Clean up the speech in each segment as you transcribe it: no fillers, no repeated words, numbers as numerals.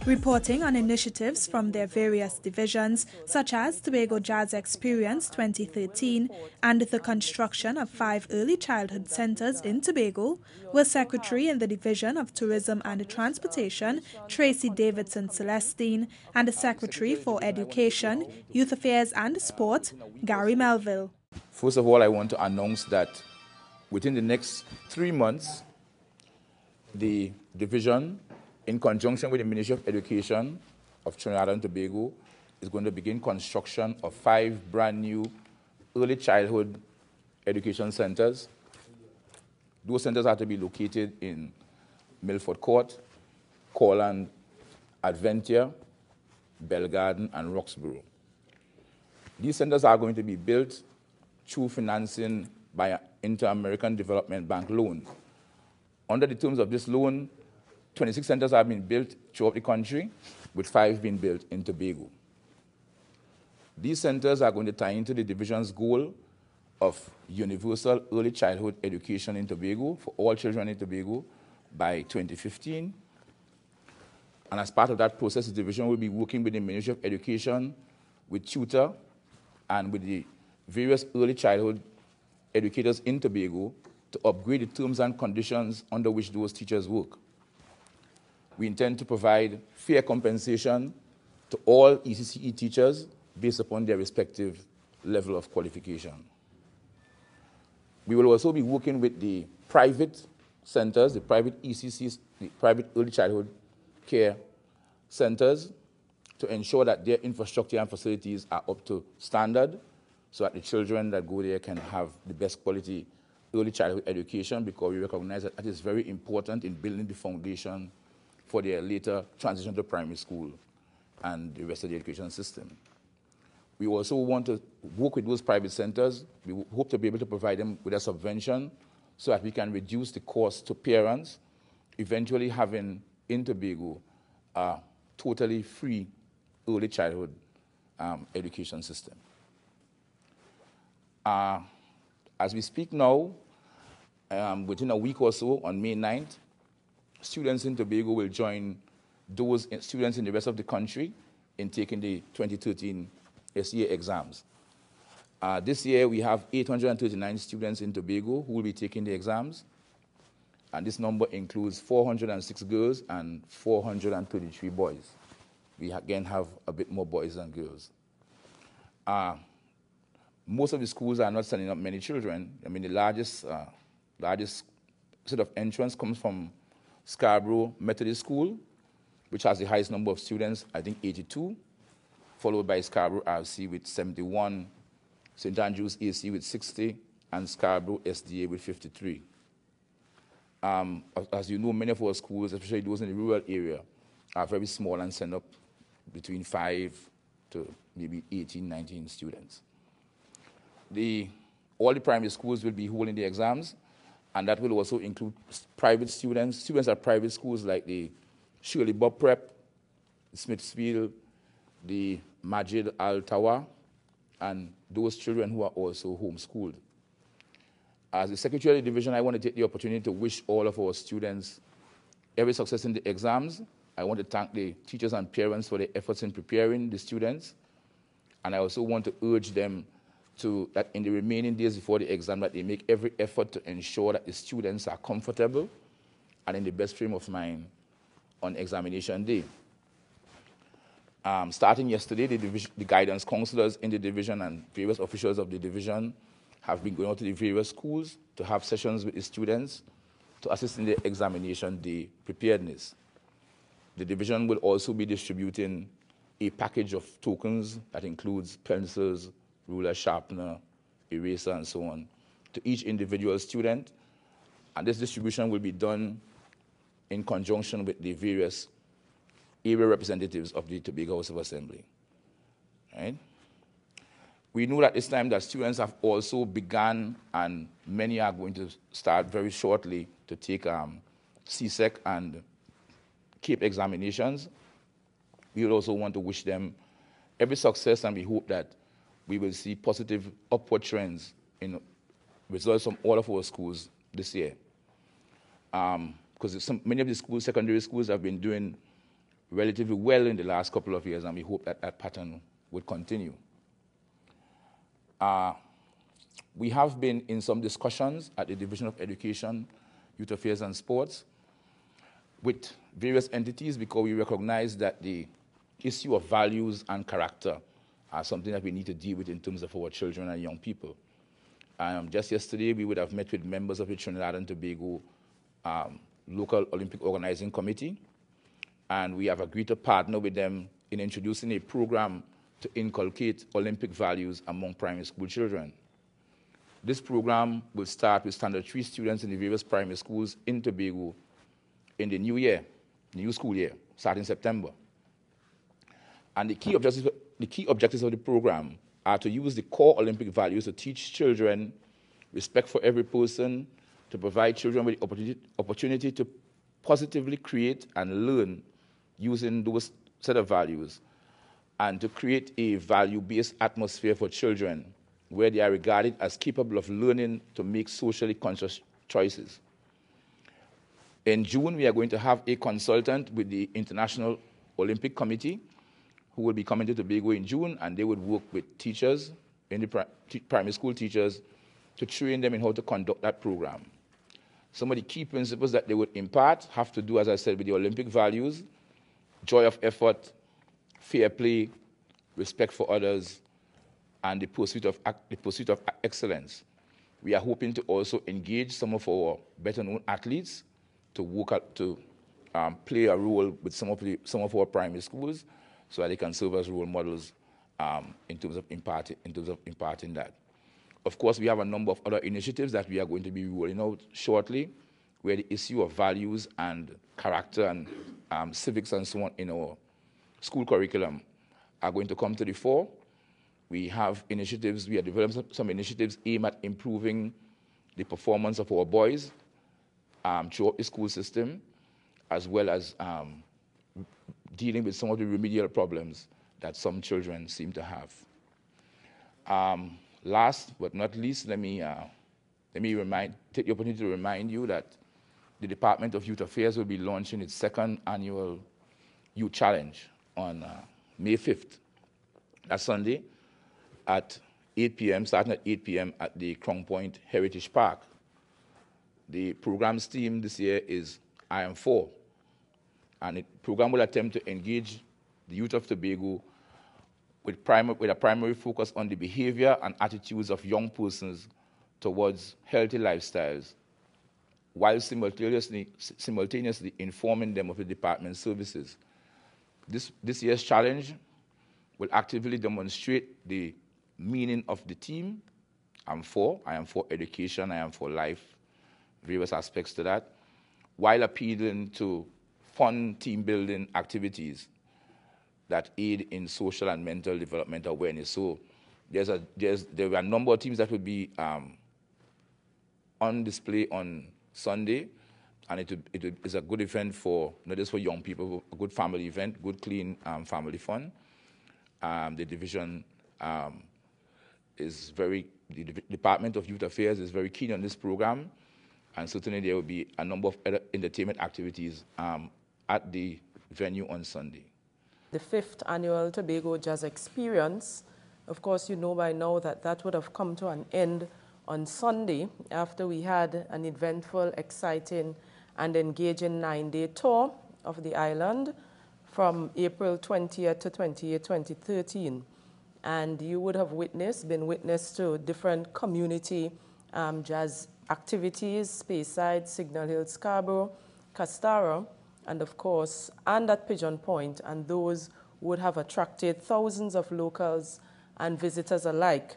reporting on initiatives from their various divisions, such as Tobago Jazz Experience 2013 and the construction of 5 early childhood centers in Tobago, were Secretary in the Division of Tourism and Transportation, Tracy Davidson Celestine, and the Secretary for Education, Youth Affairs and Sport, Gary Melville. First of all, I want to announce that within the next 3 months, the division, in conjunction with the Ministry of Education of Trinidad and Tobago, is going to begin construction of 5 brand new early childhood education centers. Those centers are to be located in Milford Court, Corland, Adventure, Belgarden, and Roxborough. These centers are going to be built through financing by an Inter-American Development Bank loan. Under the terms of this loan, 26 centers have been built throughout the country, with 5 being built in Tobago. These centers are going to tie into the division's goal of universal early childhood education in Tobago for all children in Tobago by 2015. And as part of that process, the division will be working with the Ministry of Education, with tutor, and with the various early childhood educators in Tobago to upgrade the terms and conditions under which those teachers work. We intend to provide fair compensation to all ECCE teachers based upon their respective level of qualification. We will also be working with the private centers, the private ECCs, the private early childhood care centers, to ensure that their infrastructure and facilities are up to standard so that the children that go there can have the best quality early childhood education, because we recognize that that is very important in building the foundation for their later transition to primary school and the rest of the education system. We also want to work with those private centers. We hope to be able to provide them with a subvention so that we can reduce the cost to parents, eventually having in Tobago a totally free early childhood education system. As we speak now, within a week or so, on May 9th, students in Tobago will join those students in the rest of the country in taking the 2013 SEA exams. This year, we have 839 students in Tobago who will be taking the exams, and this number includes 406 girls and 433 boys. We again have a bit more boys than girls. Most of the schools are not sending up many children. I mean, the largest set of entrance comes from Scarborough Methodist School, which has the highest number of students, I think 82, followed by Scarborough RC with 71, St. Andrew's AC with 60, and Scarborough SDA with 53. As you know, many of our schools, especially those in the rural area, are very small and send up between 5 to maybe 18, 19 students. All the primary schools will be holding the exams, and that will also include private students. Students at private schools like the Shirley Bob Prep, Smithfield, the Majid Al-Tawa, and those children who are also homeschooled. As the Secretary of the Division, I want to take the opportunity to wish all of our students every success in the exams. I want to thank the teachers and parents for their efforts in preparing the students. And I also want to urge them that in the remaining days before the exam, that they make every effort to ensure that the students are comfortable and in the best frame of mind on examination day. Starting yesterday, the guidance counselors in the division and various officials of the division have been going out to the various schools to have sessions with the students to assist in the examination day preparedness. The division will also be distributing a package of tokens that includes pencils, ruler, sharpener, eraser, and so on, to each individual student. And this distribution will be done in conjunction with the various area representatives of the Tobago House of Assembly. Right? We know at this time that students have also begun, and many are going to start very shortly to take CSEC and CAPE examinations. We will also want to wish them every success, and we hope that we will see positive upward trends in results from all of our schools this year. Because many of the schools, secondary schools, have been doing relatively well in the last couple of years, and we hope that that pattern would continue. We have been in some discussions at the Division of Education, Youth Affairs and Sports with various entities, because we recognize that the issue of values and character are something that we need to deal with in terms of our children and young people. Just yesterday, we would have met with members of the Trinidad and Tobago Local Olympic Organizing Committee, and we have agreed to partner with them in introducing a program to inculcate Olympic values among primary school children. This program will start with Standard 3 students in the various primary schools in Tobago in the new school year, starting September. And the key objectives of the program are to use the core Olympic values to teach children respect for every person, to provide children with the opportunity to positively create and learn using those set of values, and to create a value-based atmosphere for children where they are regarded as capable of learning to make socially conscious choices. In June, we are going to have a consultant with the International Olympic Committee who will be coming to Tobago in June, and they would work with teachers, primary school teachers, to train them in how to conduct that program. Some of the key principles that they would impart have to do, as I said, with the Olympic values: joy of effort, fair play, respect for others, and the pursuit of excellence. We are hoping to also engage some of our better-known athletes to play a role with some of our primary schools, so that they can serve as role models in terms of imparting that. Of course, we have a number of other initiatives that we are going to be rolling out shortly, where the issue of values and character and civics and so on in our school curriculum are going to come to the fore. We have initiatives, we are developing some initiatives aimed at improving the performance of our boys throughout the school system, as well as dealing with some of the remedial problems that some children seem to have. Last but not least, let me take the opportunity to remind you that the Department of Youth Affairs will be launching its second annual Youth Challenge on May 5th. That's Sunday at 8 p.m., starting at 8 p.m. at the Crown Point Heritage Park. The program's theme this year is I Am For, and the program will attempt to engage the youth of Tobago with a primary focus on the behavior and attitudes of young persons towards healthy lifestyles, while simultaneously informing them of the department's services. This year's challenge will actively demonstrate the meaning of the theme, I am for education, I am for life, various aspects to that, while appealing to fun team-building activities that aid in social and mental development awareness. So there are a number of teams that will be on display on Sunday, and it is a good event for, not just for young people, a good family event, good, clean family fun. The division the Department of Youth Affairs is very keen on this program, and certainly there will be a number of other entertainment activities at the venue on Sunday. The 5th annual Tobago Jazz Experience, of course, you know by now that would have come to an end on Sunday after we had an eventful, exciting, and engaging 9-day tour of the island from April 20th to 28th, 2013. And you would have been witness to different community jazz activities, Speyside, Signal Hill, Scarborough, Castara, and of course, and at Pigeon Point, and those would have attracted thousands of locals and visitors alike.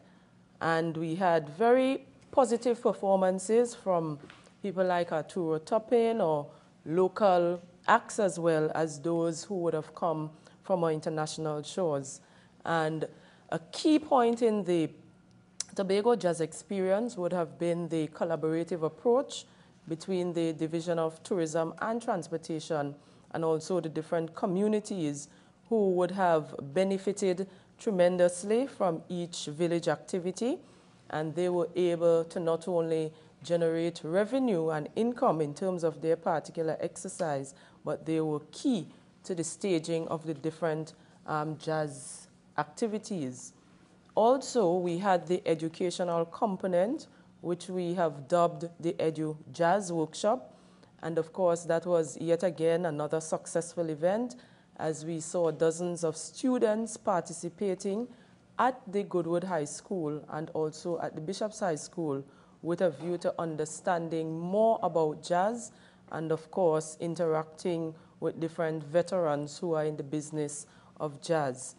And we had very positive performances from people like Arturo Toppin or local acts, as well as those who would have come from our international shores. And a key point in the Tobago Jazz Experience would have been the collaborative approach between the Division of Tourism and Transportation and also the different communities who would have benefited tremendously from each village activity. And they were able to not only generate revenue and income in terms of their particular exercise, but they were key to the staging of the different jazz activities. Also, we had the educational component, which we have dubbed the Edu Jazz Workshop. And of course, that was yet again another successful event, as we saw dozens of students participating at the Goodwood High School and also at the Bishop's High School, with a view to understanding more about jazz and, of course, interacting with different veterans who are in the business of jazz.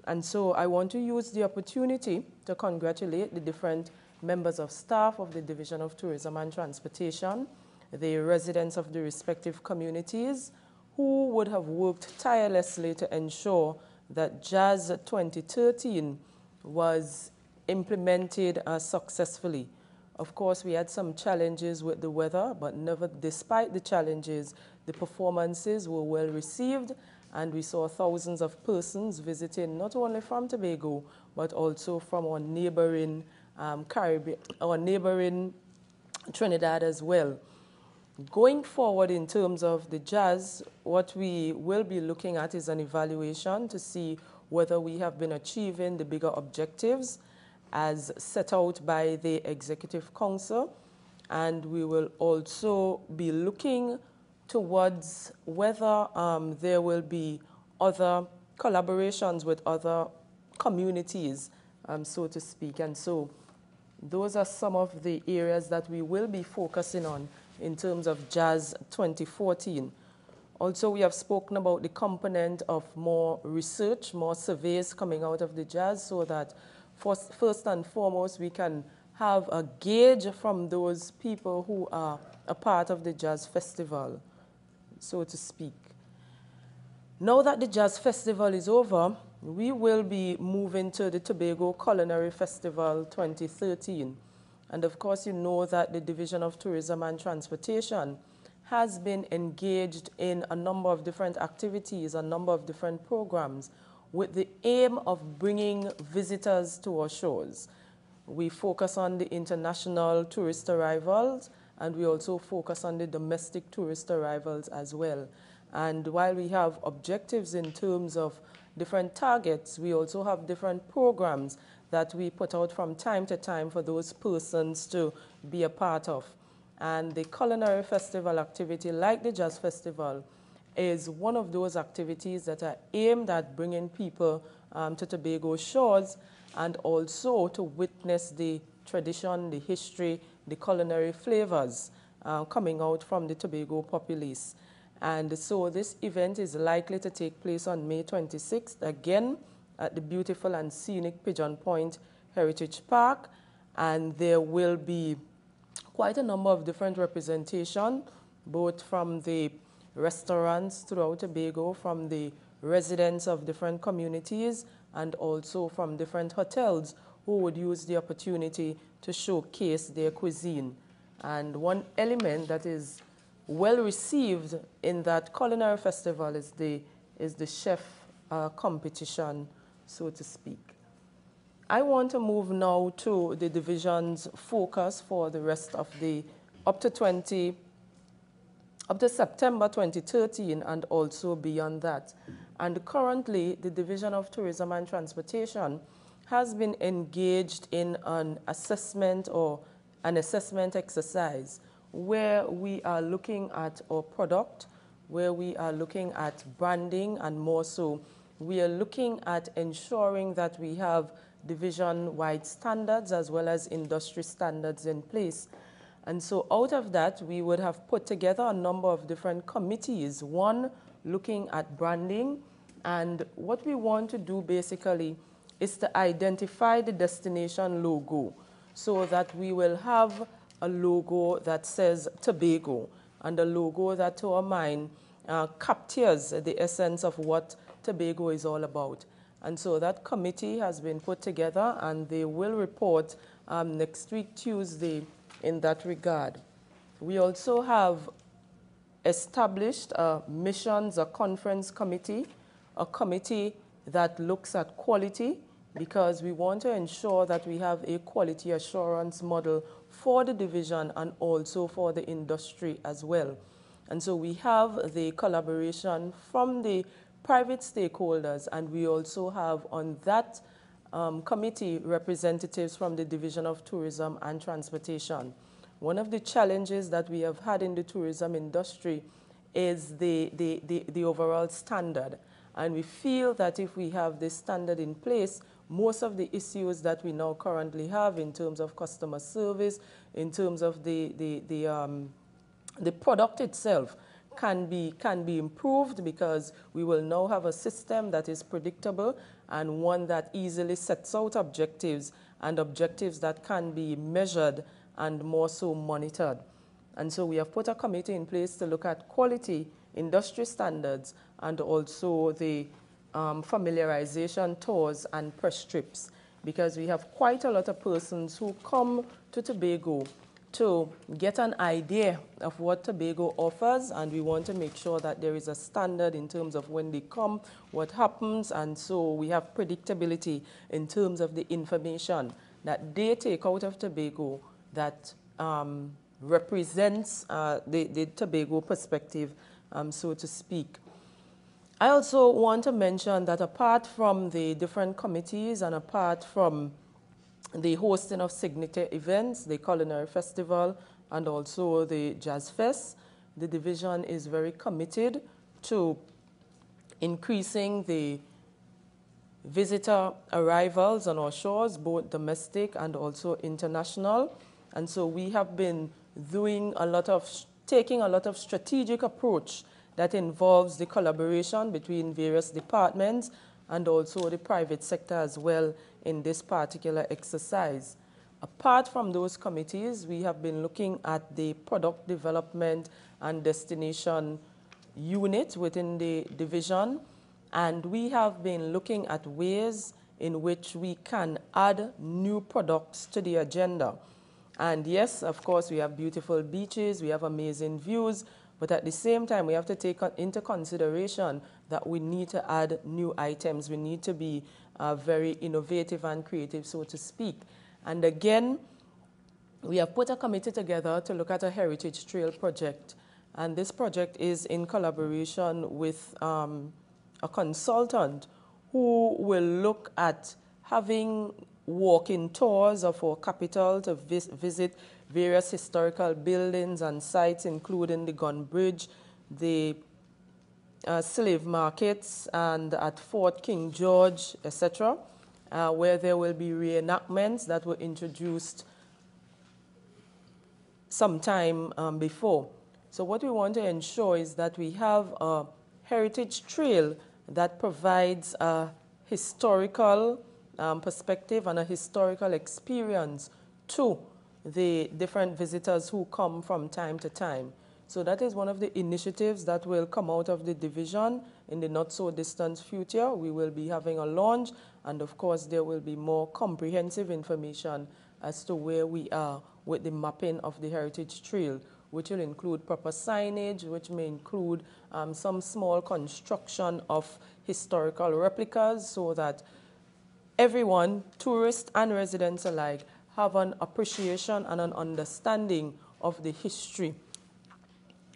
And so I want to use the opportunity to congratulate the different members of staff of the Division of Tourism and Transportation, the residents of the respective communities who would have worked tirelessly to ensure that Jazz 2013 was implemented successfully. Of course, we had some challenges with the weather, but despite the challenges, the performances were well received, and we saw thousands of persons visiting not only from Tobago, but also from our neighboring Caribbean, our neighboring Trinidad as well. Going forward in terms of the jazz, what we will be looking at is an evaluation to see whether we have been achieving the bigger objectives as set out by the Executive Council. And we will also be looking towards whether there will be other collaborations with other communities, so to speak. And so those are some of the areas that we will be focusing on in terms of Jazz 2014. Also, we have spoken about the component of more research, more surveys coming out of the jazz, so that first and foremost we can have a gauge from those people who are a part of the jazz festival, so to speak. Now that the jazz festival is over, we will be moving to the Tobago Culinary Festival 2013. And of course, you know that the Division of Tourism and Transportation has been engaged in a number of different activities, a number of different programs, with the aim of bringing visitors to our shores. We focus on the international tourist arrivals, and we also focus on the domestic tourist arrivals as well. And while we have objectives in terms of different targets, we also have different programs that we put out from time to time for those persons to be a part of. And the Culinary Festival activity, like the Jazz Festival, is one of those activities that are aimed at bringing people to Tobago shores, and also to witness the tradition, the history, the culinary flavors coming out from the Tobago populace. And so this event is likely to take place on May 26th, again at the beautiful and scenic Pigeon Point Heritage Park. And there will be quite a number of different representation, both from the restaurants throughout Tobago, from the residents of different communities, and also from different hotels who would use the opportunity to showcase their cuisine. And one element that is well received in that culinary festival is the chef competition, so to speak. I want to move now to the division's focus for the rest of the up to September 2013 and also beyond that. And currently, the Division of Tourism and Transportation has been engaged in an assessment exercise where we are looking at our product, where we are looking at branding, and more so, we are looking at ensuring that we have division-wide standards as well as industry standards in place. And so out of that, we would have put together a number of different committees, one looking at branding, and what we want to do basically is to identify the destination logo so that we will have a logo that says Tobago, and a logo that, to our mind, captures the essence of what Tobago is all about. And so that committee has been put together, and they will report next week, Tuesday, in that regard. We also have established a missions, a conference committee, a committee that looks at quality, because we want to ensure that we have a quality assurance model for the division and also for the industry as well. And so we have the collaboration from the private stakeholders, and we also have on that committee representatives from the Division of Tourism and Transportation. One of the challenges that we have had in the tourism industry is the overall standard. And we feel that if we have this standard in place, most of the issues that we now currently have in terms of customer service, in terms of the product itself, can be improved, because we will now have a system that is predictable and one that easily sets out objectives, and objectives that can be measured and more so monitored. And so we have put a committee in place to look at quality, industry standards, and also the familiarization tours and press trips, because we have quite a lot of persons who come to Tobago to get an idea of what Tobago offers, and we want to make sure that there is a standard in terms of when they come, what happens, and so we have predictability in terms of the information that they take out of Tobago that represents the Tobago perspective, so to speak. I also want to mention that apart from the different committees and apart from the hosting of signature events, the Culinary Festival, and also the Jazz Fest, the division is very committed to increasing the visitor arrivals on our shores, both domestic and also international. And so we have been doing taking a lot of strategic approach that involves the collaboration between various departments and also the private sector as well in this particular exercise. Apart from those committees, we have been looking at the product development and destination unit within the division, and we have been looking at ways in which we can add new products to the agenda. And yes, of course, we have beautiful beaches, we have amazing views, but at the same time, we have to take into consideration that we need to add new items. We need to be very innovative and creative, so to speak. And again, we have put a committee together to look at a heritage trail project. And this project is in collaboration with a consultant who will look at having walking tours of our capital to visit various historical buildings and sites, including the Gun Bridge, the slave markets, and at Fort King George, etc., where there will be reenactments that were introduced some time before. So what we want to ensure is that we have a heritage trail that provides a historical perspective and a historical experience to the different visitors who come from time to time. So that is one of the initiatives that will come out of the division in the not-so-distant future. We will be having a launch, and of course there will be more comprehensive information as to where we are with the mapping of the heritage trail, which will include proper signage, which may include some small construction of historical replicas, so that everyone, tourists and residents alike, have an appreciation and an understanding of the history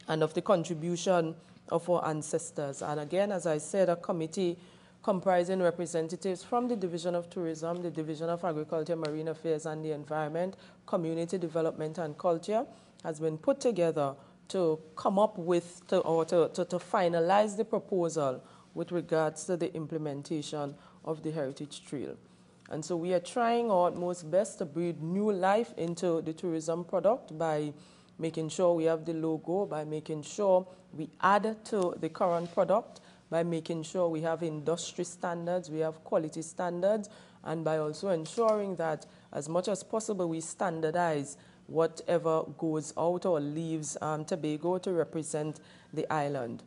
and of the contribution of our ancestors. And again, as I said, a committee comprising representatives from the Division of Tourism, the Division of Agriculture, Marine Affairs and the Environment, Community Development and Culture has been put together to come up with, to finalize the proposal with regards to the implementation of the heritage trail. And so we are trying our utmost best to breathe new life into the tourism product by making sure we have the logo, by making sure we add to the current product, by making sure we have industry standards, we have quality standards, and by also ensuring that as much as possible we standardize whatever goes out or leaves Tobago to represent the island.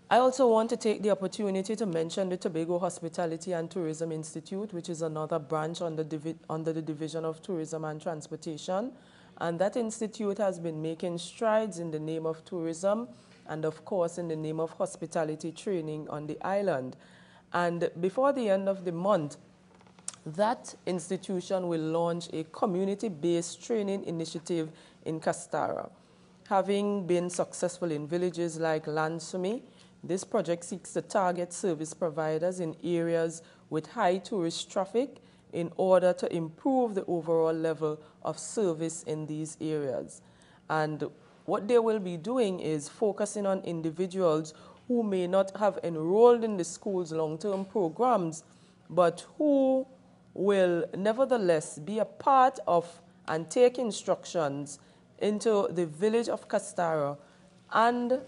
I also want to take the opportunity to mention the Tobago Hospitality and Tourism Institute, which is another branch under the Division of Tourism and Transportation. And that institute has been making strides in the name of tourism and, of course, in the name of hospitality training on the island. And before the end of the month, that institution will launch a community-based training initiative in Castara. Having been successful in villages like Lansumi, this project seeks to target service providers in areas with high tourist traffic in order to improve the overall level of service in these areas. And what they will be doing is focusing on individuals who may not have enrolled in the school's long-term programs, but who will nevertheless be a part of and take instructions into the village of Castara and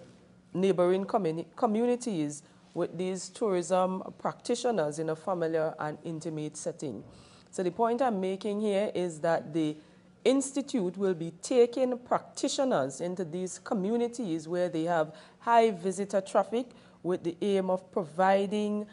neighboring communities with these tourism practitioners in a familiar and intimate setting. So the point I'm making here is that the Institute will be taking practitioners into these communities where they have high visitor traffic with the aim of providing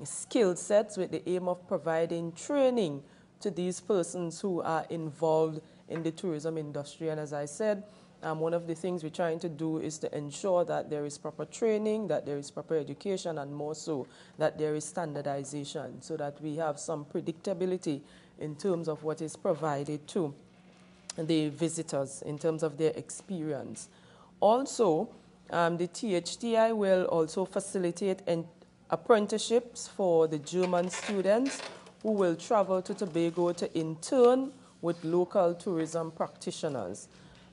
skill sets, with the aim of providing training to these persons who are involved in the tourism industry. And as I said, one of the things we're trying to do is to ensure that there is proper training, that there is proper education, and more so that there is standardization so that we have some predictability in terms of what is provided to the visitors in terms of their experience. Also, the THTI will also facilitate apprenticeships for the German students who will travel to Tobago to intern with local tourism practitioners.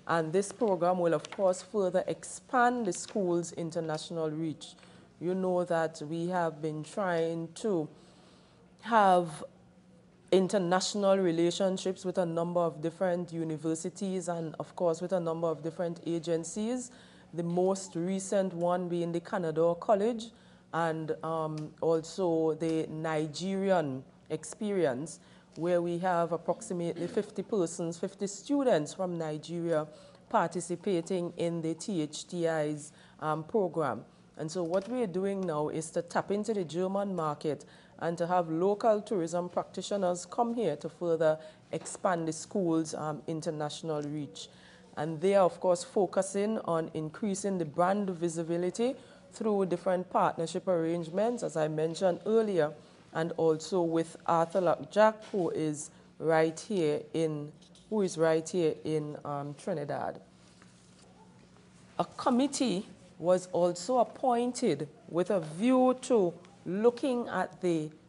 And this program will, of course, further expand the school's international reach. You know that we have been trying to have international relationships with a number of different universities and, of course, with a number of different agencies. The most recent one being the Canadore College and also the Nigerian experience, where we have approximately 50 persons, 50 students from Nigeria participating in the THTI's program. And so what we are doing now is to tap into the German market and to have local tourism practitioners come here to further expand the school's international reach. And they are, of course, focusing on increasing the brand visibility through different partnership arrangements, as I mentioned earlier, and also with Arthur Lockjack, who is right here in Trinidad. A committee was also appointed with a view to looking at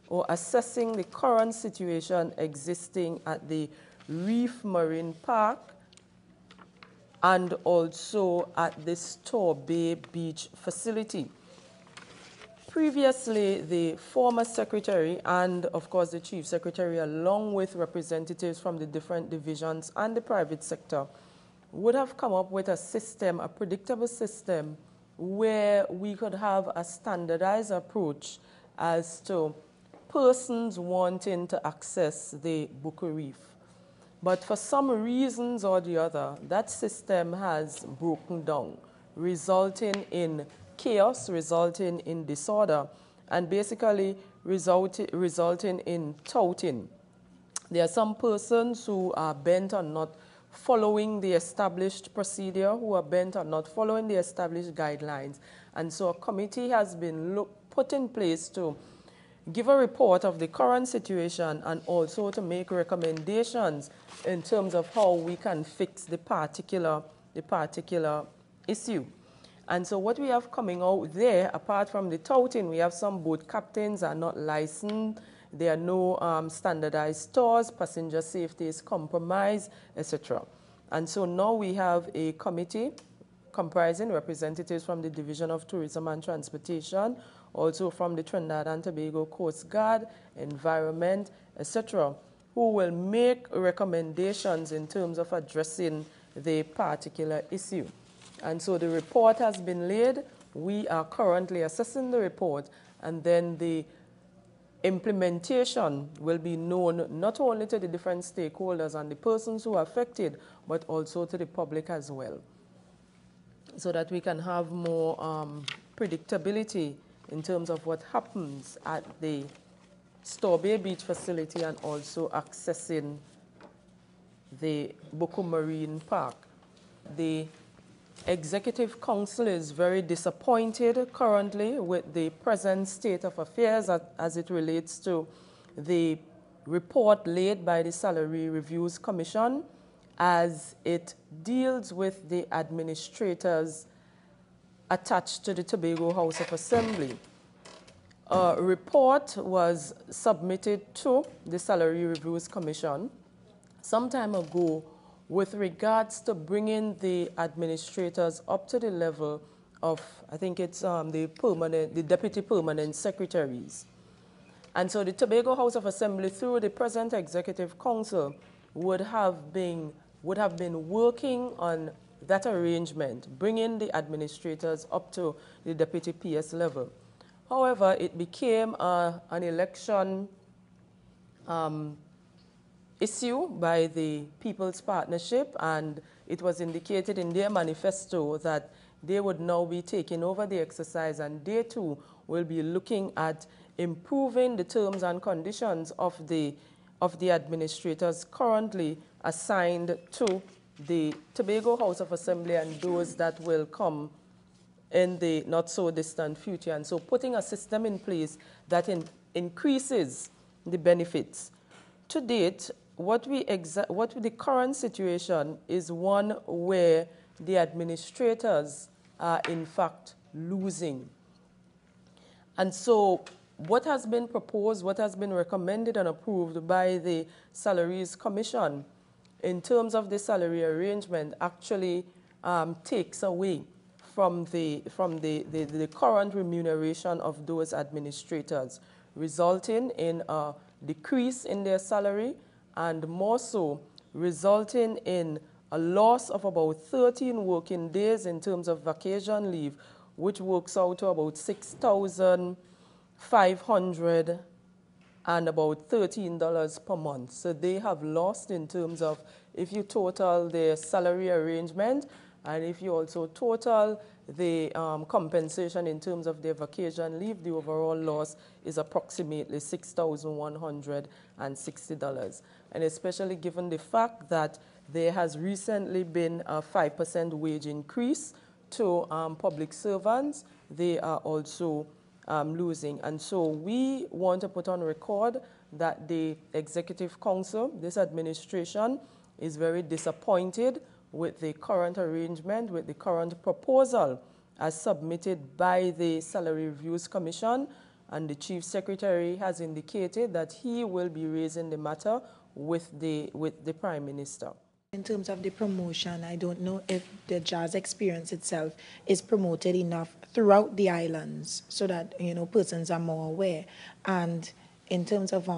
or assessing the current situation existing at the Reef Marine Park and also at the Store Bay Beach facility. Previously, the former secretary and, of course, the chief secretary, along with representatives from the different divisions and the private sector, would have come up with a system, a predictable system, where we could have a standardized approach as to persons wanting to access the Bucca Reef. But for some reasons or the other, that system has broken down, resulting in chaos, resulting in disorder, and basically resulting in touting. There are some persons who are bent on not following the established procedure, who are bent on not following the established guidelines. And so a committee has been put in place to give a report of the current situation and also to make recommendations in terms of how we can fix the particular issue. And so what we have coming out there, apart from the touting, we have some boat captains are not licensed, there are no standardized stores, passenger safety is compromised, etc. And so now we have a committee comprising representatives from the Division of Tourism and Transportation, also from the Trinidad and Tobago Coast Guard, Environment, etc., who will make recommendations in terms of addressing the particular issue. And so the report has been laid. We are currently assessing the report, and then the implementation will be known not only to the different stakeholders and the persons who are affected, but also to the public as well, so that we can have more predictability in terms of what happens at the Store Bay Beach facility and also accessing the Bucca Marine Park. The Executive Council is very disappointed currently with the present state of affairs as it relates to the report laid by the Salary Reviews Commission as it deals with the administrators attached to the Tobago House of Assembly. A report was submitted to the Salary Reviews Commission some time ago with regards to bringing the administrators up to the level of, I think it's the deputy permanent secretaries. And so the Tobago House of Assembly, through the present Executive Council, would have been working on that arrangement, bringing the administrators up to the deputy PS level. However, it became an election issue by the People's Partnership, and it was indicated in their manifesto that they would now be taking over the exercise, and they too will be looking at improving the terms and conditions of the administrators currently assigned to the Tobago House of Assembly and those that will come in the not-so-distant future. And so putting a system in place that increases the benefits. To date, what the current situation is one where the administrators are in fact losing. And so what has been proposed, what has been recommended and approved by the Salaries Commission in terms of the salary arrangement actually takes away from the current remuneration of those administrators, resulting in a decrease in their salary, and more so resulting in a loss of about 13 working days in terms of vacation leave, which works out to about $6,500 and about $13 per month. So they have lost in terms of, if you total their salary arrangement, and if you also total the compensation in terms of their vacation leave, the overall loss is approximately $6,160. And especially given the fact that there has recently been a 5% wage increase to public servants, they are also losing. And so we want to put on record that the Executive Council, this administration, is very disappointed with the current arrangement, with the current proposal as submitted by the Salary Reviews Commission, and the Chief Secretary has indicated that he will be raising the matter with the Prime Minister. In terms of the promotion, I don't know if the jazz experience itself is promoted enough throughout the islands so that, you know, persons are more aware. And in terms of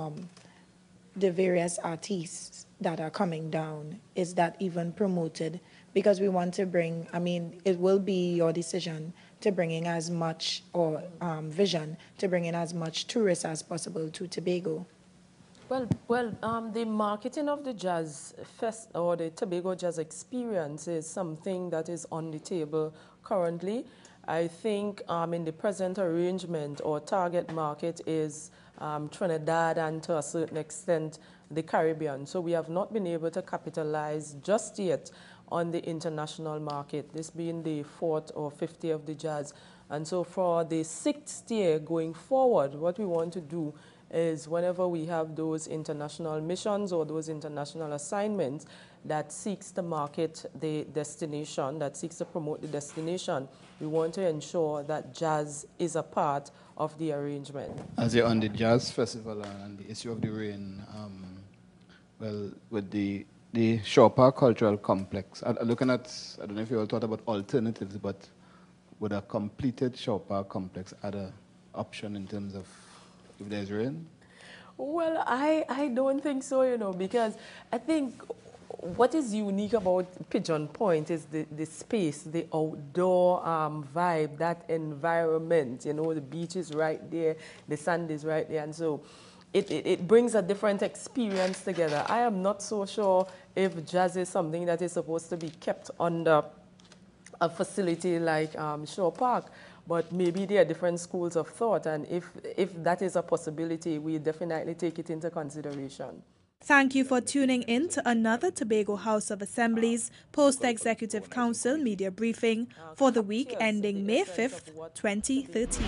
the various artists that are coming down, is that even promoted? Because we want to bring, I mean, it will be your decision to bring in as much, or vision to bring in as much tourists as possible to Tobago. Well, the marketing of the Jazz Fest or the Tobago Jazz Experience is something that is on the table currently. I think in the present arrangement, our target market is Trinidad and to a certain extent the Caribbean. So we have not been able to capitalize just yet on the international market, this being the 4th or 5th year of the Jazz. And so for the 6th year going forward, what we want to do is whenever we have those international missions or those international assignments that seeks to market the destination, that seeks to promote the destination, we want to ensure that jazz is a part of the arrangement. As you're on the Jazz Festival and the issue of the rain, well, with the Shaw Park Cultural Complex, looking at, I don't know if you all thought about alternatives, but would a completed Shaw Park complex add an option in terms of if there's rain? Well, I don't think so, you know, because I think what is unique about Pigeon Point is the space, the outdoor vibe, that environment, you know, the beach is right there, the sand is right there, and so it brings a different experience together. I am not so sure if jazz is something that is supposed to be kept under a facility like Shaw Park, but maybe there are different schools of thought, and if that is a possibility, we definitely take it into consideration. Thank you for tuning in to another Tobago House of Assembly's Post-Executive Council Media Briefing for the week ending May 5th, 2013.